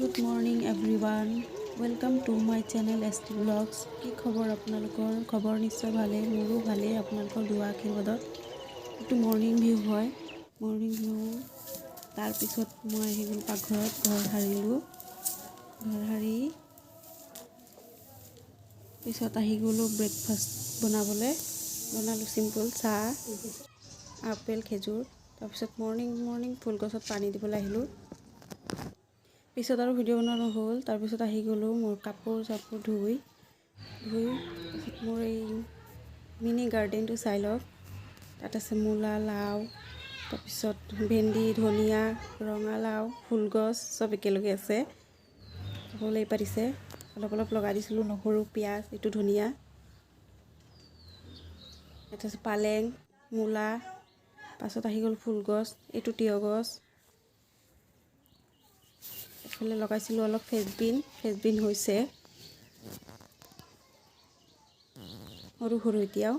Good morning everyone. Welcome to my channel ST Vlogs. কি খবৰ আপোনালোকৰ? খবৰ নিশ্চয় ভালে, মোৰো ভালে। আপোনালোকৰ দুৱা আশীৰ্বাদত এটো মৰ্নিং ভিউ হয়। মৰ্নিং ভিউ তাৰ পিছত মই আহি গ'লো পাকঘৰত, ঘৰ সাৰিলোঁ। ঘৰ সাৰি পিছত আহি গ'লো ব্ৰেকফাষ্ট বনাবলৈ। বনালোঁ চিম্পল চাহ, আপেল, খেজুৰ। তাৰপিছত মৰ্নিং ফুলগছত পানী দিবলৈ আহিলোঁ। পিছত আৰু ভিডিঅ' বনোৱা নহ'ল। তাৰপিছত আহি গ'লোঁ মোৰ কাপোৰ ধুই মোৰ এই মিনি গাৰ্ডেনটো চাই লওক। তাত আছে মূলা, লাও, তাৰপিছত ভেন্দি, ধনিয়া, ৰঙালাও, ফুলগছ চব একেলগে আছে। হ'লেই পাতিছে, অলপ লগাই দিছিলোঁ, নহৰু, পিঁয়াজ, এইটো ধনিয়া, এটা আছে পালেং, মূলা। পাছত আহি গ'ল ফুলগছ, এইটো তিয়হ গছ। এফালে লগাইছিলোঁ অলপ ফ্ৰেঞ্চবিন হৈছে সৰু এতিয়াও।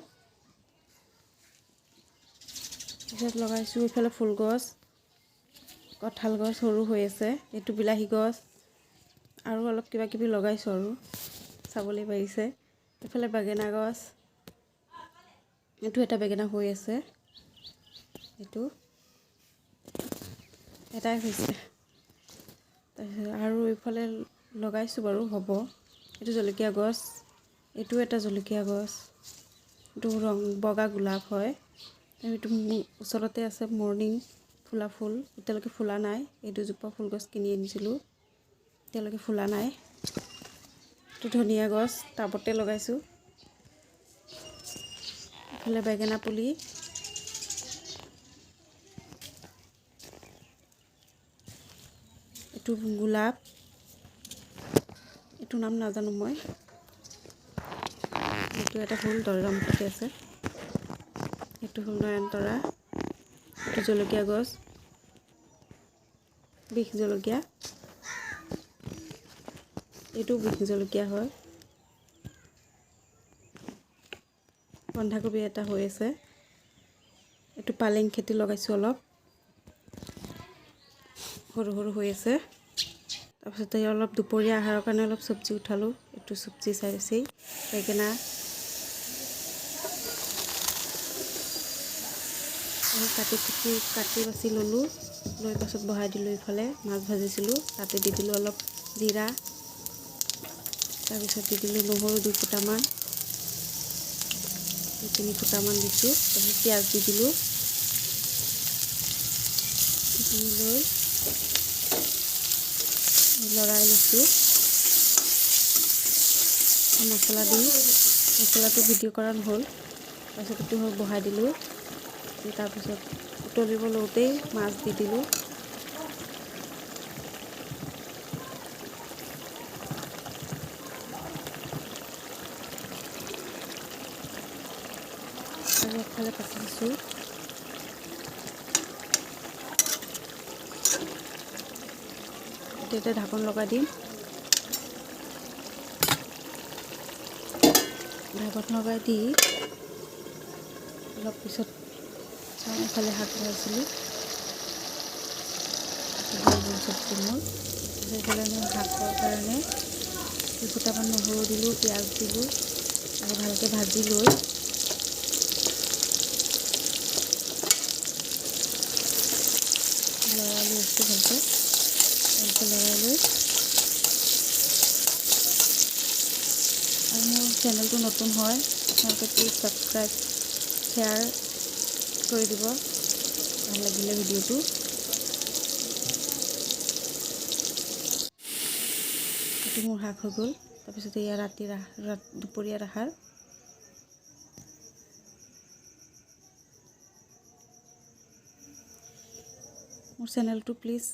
পিছত লগাইছোঁ এইফালে ফুলগছ, কঁঠাল গছ সৰু হৈ আছে, এইটো বিলাহী গছ, আৰু অলপ কিবা কিবি লগাইছোঁ আৰু চাবলৈ পাৰিছে। এইফালে বেঙেনা গছ, এইটো এটা বেঙেনা হৈ আছে, এইটো এটাই হৈছে। তাৰপিছত আৰু এইফালে লগাইছোঁ বাৰু, হ'ব। এইটো জলকীয়া গছ, এইটো এটা জলকীয়া গছ, এইটো বগা গোলাপ হয়। এইটো ওচৰতে আছে মৰ্নিং ফুলা ফুল, এতিয়ালৈকে ফুলা নাই। এই দুজোপা ফুলগছ কিনি আনিছিলোঁ, এতিয়ালৈকে ফুলা নাই। এইটো ধনিয়া গছ টাবতে লগাইছোঁ। এইফালে বেঙেনা পুলি, এইটো গোলাপ, এইটো নাম নাজানো মই। এইটো এটা ফুল দৰজামুখতে আছে, এইটো হ'ল নয়নতৰা। এইটো জলকীয়া গছ, বিষ জলকীয়া, এইটো বিষ জলকীয়া হয়। বন্ধাকবি এটা হৈ আছে, এইটো পালেং খেতি লগাইছোঁ, অলপ সৰু হৈ আছে। তাৰপিছতে অলপ দুপৰীয়া আহাৰৰ কাৰণে অলপ চব্জি উঠালোঁ। এইটো চব্জি চাইছেই, বেঙেনা, কাটি বাছি ল'লোঁ। লৈ পাছত বহাই দিলোঁ। ইফালে মাছ ভাজিছিলোঁ, তাতে দি দিলোঁ অলপ জিৰা, তাৰপিছত দি দিলোঁ নহৰু 2 ফুটামান, 3 ফুটামান দিছোঁ। তাৰপিছত পিঁয়াজ দি দিলোঁ, দি লৈ লৰাই লৈছোঁ। মছলাটো ভিডিঅ' কৰা নহ'ল। তাৰপিছত এইটো বহাই দিলোঁ। তাৰপিছত উতলিব লওঁতেই মাছ দি দিলোঁ। আৰু আগফালে পাতি দিছোঁ। এতিয়া ঢাকন লগাই দিম। ঢাকন লগাই দি অলপ পিছত চাওঁ। এইফালে শাক বনাইছিলোঁ, চব্জি মোৰ। সেইফালে মই শাকৰ কাৰণে 2 ফুটামান নহৰু দিলোঁ, পিঁয়াজ দিলোঁ, আৰু ভালকৈ ভাজি লৈ লৰাই লৈ আছোঁ। ভালকৈ লৰাই লৈ, আৰু মোৰ চেনেলটো নতুন হয়, আপোনালোকে প্লিজ ছাবস্ক্ৰাইব, শ্বেয়াৰ কৰি দিব ভাল লাগিলে ভিডিঅ'টো। এইটো মোৰ শাক হৈ গ'ল। তাৰপিছত এয়া দুপৰীয়াৰ আহাৰ। মোৰ চেনেলটো প্লিজ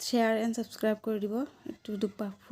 শ্বেয়াৰ এণ্ড ছাবস্ক্ৰাইব কৰি দিব। এইটো দুপা ফুল